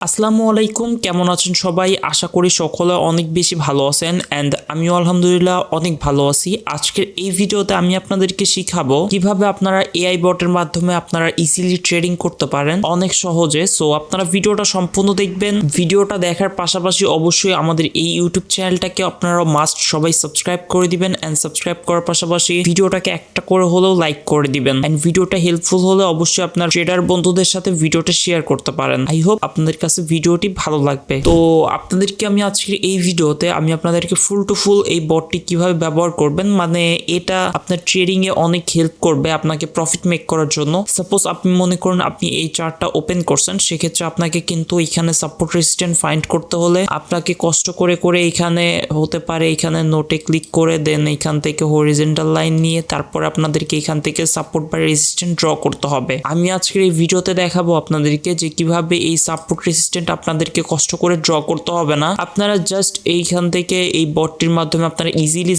আসসালামু আলাইকুম, কেমন আছেন সবাই? আশা করি সকলে অনেক বেশি ভালো আছেন অ্যান্ড আমিও আলহামদুলিল্লাহ অনেক ভালো আছি। আজকের এই ভিডিওতে আমি আপনাদেরকে শিখাবো কিভাবে আপনারা এআই বটের মাধ্যমে আপনারা ইজিলি ট্রেডিং করতে পারেন অনেক সহজে। সো আপনারা ভিডিওটা সম্পূর্ণ দেখবেন। ভিডিওটা দেখার পাশাপাশি অবশ্যই আমাদের এই ইউটিউব চ্যানেলটাকে আপনারা মাস্ট সবাই সাবস্ক্রাইব করে দিবেন অ্যান্ড সাবস্ক্রাইব করার পাশাপাশি ভিডিওটাকে একটা করে হলেও লাইক করে দিবেন অ্যান্ড ভিডিওটা হেল্পফুল হলে অবশ্যই আপনার ট্রেডার বন্ধুদের সাথে ভিডিওটা শেয়ার করতে পারেন। আই হোপ আপনাদের কাছে ভিডিওটি ভালো লাগবে। তো আপনাদেরকে আমি আজকের এই ভিডিওতে আমি আপনাদেরকে ফুল টু ফুল এই বটটি কিভাবে ব্যবহার করবেন, মানে এটা আপনার ট্রেডিং এ অনেক হেল্প করবে আপনাকে প্রফিট মেক করার জন্য। সাপোজ আপনি মনে করেন আপনি এই চার্টটা ওপেন করছেন, সেক্ষেত্রে আপনাকে কিন্তু এখানে সাপোর্ট রেজিস্ট্যান্ট ফাইন্ড করতে হলে আপনাকে কষ্ট করে করে এখানে হতে পারে এখানে নোটে ক্লিক করে দেন এখান থেকে হরিজন্টাল লাইন নিয়ে তারপর আপনাদেরকে এখান থেকে সাপোর্ট বা রেজিস্ট্যান্ট ড্র করতে হবে। আমি আজকের এই ভিডিওতে দেখাবো আপনাদেরকে যে কিভাবে এই সাপোর্ট রেজিস্ট্যান্ট আপনাদেরকে কষ্ট করে ড্র করতে হবে না। আপনারা জাস্ট এইখান থেকে এই বটটির মাধ্যমে আপনারা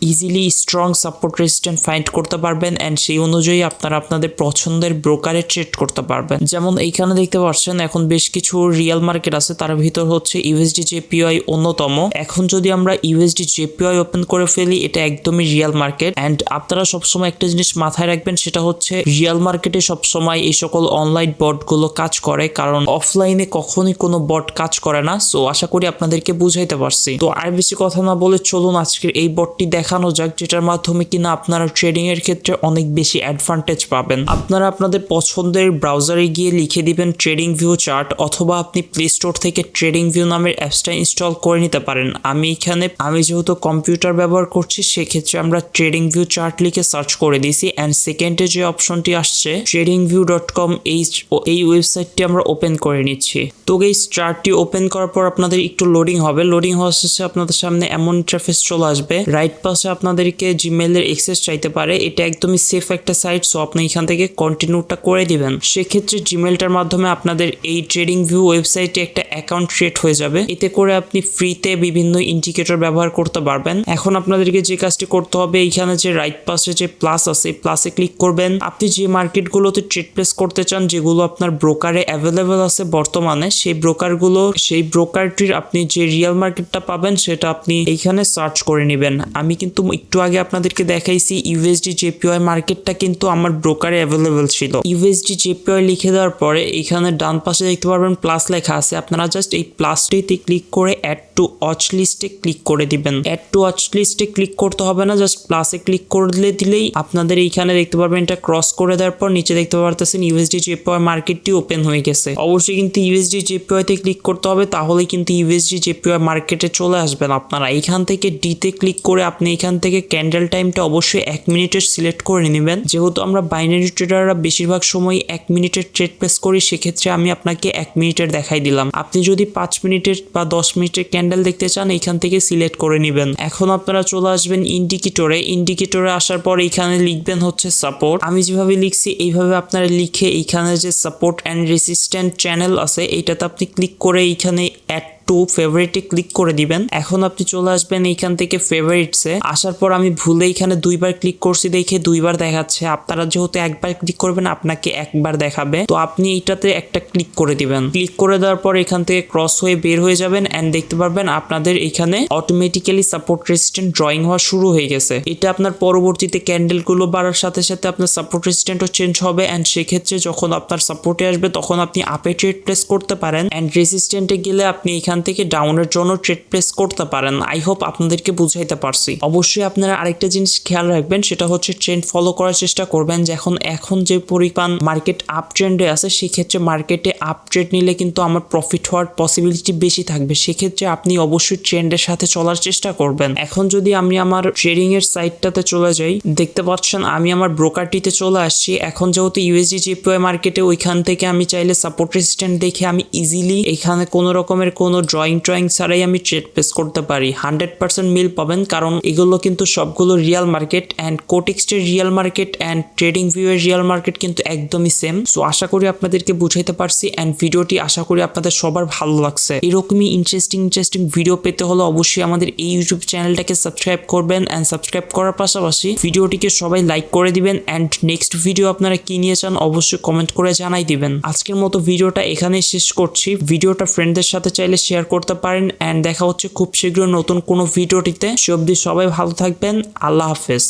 easily strong support resistant find করতে পারবেন এন্ড সেই অনুযায়ী আপনারা আপনাদের পছন্দের ব্রোকারে ট্রেড করতে পারবেন। যেমন এইখানে দেখতে পাচ্ছেন এখন বেশ কিছু রিয়েল মার্কেট আছে, তার ভিতর হচ্ছে ইউএসডি জেপিওয়াই অন্যতম। এখন যদি আমরা ইউএসডি জেপিওয়াই ওপেন করে ফেলি, এটা একদমই রিয়েল মার্কেট এন্ড আপনারা সবসময় একটা জিনিস মাথায় রাখবেন, সেটা হচ্ছে রিয়েল মার্কেটে সবসময় এই সকল অনলাইন বটগুলো কাজ করে, কারণ অফলাইনে কখনোই কোনো বট কাজ করে না। সো আশা করি আপনাদেরকে বুঝাইতে পারছি। তো আর বেশি কথা না বলে চলুন আজকের এই বটটি দেখানো যাক, যেটার মাধ্যমে কিনা আপনারা ট্রেডিং এর ক্ষেত্রে অনেক বেশি অ্যাডভান্টেজ পাবেন। আপনারা আপনাদের পছন্দের ব্রাউজারে গিয়ে লিখে দিবেন ট্রেডিং ভিউ চার্ট, অথবা আপনি প্লে স্টোর থেকে ট্রেডিং ভিউ নামের অ্যাপসটা ইনস্টল করে নিতে পারেন। আমি যেহেতু কম্পিউটার ব্যবহার করছি, সেক্ষেত্রে আমরা ট্রেডিং ভিউ চার্ট লিখে সার্চ করে দিয়েছি এন্ড সেকেন্ডে যে অপশনটি আসছে tradingview.com এই ওয়েবসাইটটি আমরা ওপেন করে নিচ্ছি। তো এই চার্টটি ওপেন করার পর আপনাদের একটু লোডিং হবে। লোডিং হওয়ার শেষে আপনাদের সামনে এমন ইন্টারফেস চলে আসবে। রাইট পাশে আপনাদেরকে জিমেইলের অ্যাক্সেস চাইতে পারে, এটা একদমই সেফ একটা সাইট। সো আপনি এখান থেকে কন্টিনিউটা করে দিবেন। সেক্ষেত্রে জিমেইলটার মাধ্যমে আপনাদের এই ট্রেডিং ভিউ ওয়েবসাইটে একটা অ্যাকাউন্ট ক্রিয়েট হয়ে যাবে। এতে করে আপনি ফ্রিতে বিভিন্ন ইন্ডিকেটর ব্যবহার করতে পারবেন। এখন আপনাদেরকে যে কাজটি করতে হবে, এইখানে যে রাইট পাশে যে প্লাস আছে, প্লাসে ক্লিক করবেন। আপনি যে মার্কেটগুলোতে ট্রেড প্লেস করতে চান, যেগুলো আপনার ব্রোকারে অ্যাভেলেবেল আছে বর্তমানে, সেই ব্রোকারটির আপনি যে রিয়েল মার্কেটটা পাবেন সেটা আপনি এইখানে সার্চ করে নেবেন। আমি কিন্তু একটু আগে আপনাদেরকে দেখাইছি ইউএসডি জেপিওয়াই মার্কেটটা কিন্তু আমার ব্রোকারে অ্যাভেলেবেল ছিল। ইউএসডি জেপিওয়াই লিখে দেওয়ার পরে এখানে ডান পাশে দেখতে পারবেন প্লাস লেখা আছে। আপনারা জাস্ট এই প্লাসটিতে ক্লিক করে অ্যাড টু ওয়াচ লিস্টে ক্লিক করে দিবেন। অ্যাড টু ওয়াচ লিস্টে ক্লিক করতে হবে না, জাস্ট প্লাসে ক্লিক করে দিলেই আপনাদের এইখানে দেখতে পারবেন এটা ক্রস করে দেওয়ার পর নিচে দেখতে পারতেছেন ইউএসডি জেপিওয়াই মার্কেটটি ওপেন হয়ে গেছে। অবশ্যই কিন্তু ইউএসডি জেপিওয়াই তে ক্লিক করতে হবে, তাহলে কিন্তু ইউএসডি জেপিওয়াই মার্কেটে চলে আসবেন। আপনারা এখান থেকে ডিতে ক্লিক করে আপনি এখান থেকে ক্যান্ডেল টাইমটা অবশ্যই 1 মিনিটের সিলেক্ট করে নেবেন। যেহেতু আমরা বাইনারি ট্রেডাররা বেশিরভাগ সময় 1 মিনিটের ট্রেড প্লেস করি, সেক্ষেত্রে আমি আপনাকে 1 মিনিটের দেখাই দিলাম। আপনি যদি 5 মিনিটের বা 10 মিনিটের ক্যান্ডেল দেখতে চান, এখান থেকে সিলেক্ট করে নেবেন। এখন আপনারা চলে আসবেন ইন্ডিকেটরে আসার পর এখানে লিখবেন হচ্ছে সাপোর্ট। আমি যেভাবে লিখছি এইভাবে আপনারা লিখে এইখানে যে সাপোর্ট অ্যান্ড রেজিস্ট্যান্ট চ্যানেল আছে, এইটাতে আপনি ক্লিক করে এইখানে অ্যাড টু ফেভারিটে ক্লিক করে দিবেন। এখন আপনি চলে আসবেন এইখান থেকে ফেভারিটসে। আসার পর আমি ভুলে এখানে 2বার ক্লিক করছি দেখে 2বার দেখাচ্ছে। আপনারা যেহেতু একবার ক্লিক করবেন, আপনাকে একবার দেখাবে। তো আপনি এইটাতে একটা ক্লিক করে দিবেন। ক্লিক করে দেওয়ার পর এখান থেকে ক্রস হয়ে বের হয়ে যাবেন এন্ড দেখতে পারবেন আপনাদের এখানে অটোমেটিক্যালি সাপোর্ট রেজিস্ট্যান্ট ড্রয়িং হওয়া শুরু হয়ে গেছে। এটা আপনার পরবর্তীতে ক্যান্ডেলগুলো বাড়ার সাথে সাথে আপনার সাপোর্ট রেজিস্ট্যান্টও চেঞ্জ হবে এন্ড সেক্ষেত্রে যখন আপনার সাপোর্টে আসবে তখন আপনি আপে ট্রেড প্লেস করতে পারেন এন্ড রেজিস্ট্যান্টে গেলে আপনি এখান থেকে ডাউনের জন্য ট্রেড প্লেস করতে পারেন। আই হোপ আপনাদেরকে বুঝাইতে পারছি। অবশ্যই আপনারা আরেকটা জিনিস খেয়াল রাখবেন, সেটা হচ্ছে ট্রেন্ড ফলো করার চেষ্টা করবেন। এখন যে পরিমাণ মার্কেট আপ ট্রেন্ডে আছে, সেক্ষেত্রে মার্কেটে আপ ট্রেড নিলে কিন্তু আমার প্রফিট হওয়ার পসিবিলিটি বেশি থাকবে। সেক্ষেত্রে আপনি অবশ্যই ট্রেন্ডের সাথে চলার চেষ্টা করবেন। এখন যদি আমি আমার ট্রেডিং এর সাইটটাতে চলে যাই, দেখতে পাচ্ছেন আমি আমার ব্রোকারটিতে চলে আসছি। এখন যেহেতু ইউএসডি জেপিওয়াই মার্কেটে, ওইখান থেকে আমি চাইলে সাপোর্ট রেজিস্ট্যান্ট দেখে আমি ইজিলি এখানে কোনো রকমের কোনো ড্রয়িং ছাড়াই আমি ট্রেড প্লেস করতে পারি। 100% মিল পাবেন, কারণ এগুলো কিন্তু সবগুলো রিয়েল মার্কেট অ্যান্ড কোটেক্সটের real market and trading view এর রিয়েল মার্কেট কিন্তু একদমই সেম। সো আশা করি আপনাদেরকে বুঝাইতে পারছি অ্যান্ড ভিডিওটি আশা করি আপনাদের সবার ভালো লাগছে। এরকমই ইন্টারেস্টিং ভিডিও পেতে হলে অবশ্যই আমাদের এই ইউটিউব চ্যানেলটাকে সাবস্ক্রাইব করবেন অ্যান্ড সাবস্ক্রাইব করার পাশাপাশি ভিডিওটিকে সবাই লাইক করে দিবেন অ্যান্ড নেক্সট ভিডিও আপনারা কি নিয়ে চান অবশ্যই কমেন্ট করে জানাই দিবেন। আজকের মতো ভিডিওটা এখানেই শেষ করছি। ভিডিওটা ফ্রেন্ডদের সাথে চাইলে শেয়ার করতে পারেন অ্যান্ড দেখা হচ্ছে খুব শীঘ্র নতুন কোনো ভিডিওটিতে। সে অবধি সবাই ভালো থাকবেন। আল্লাহ হাফেজ।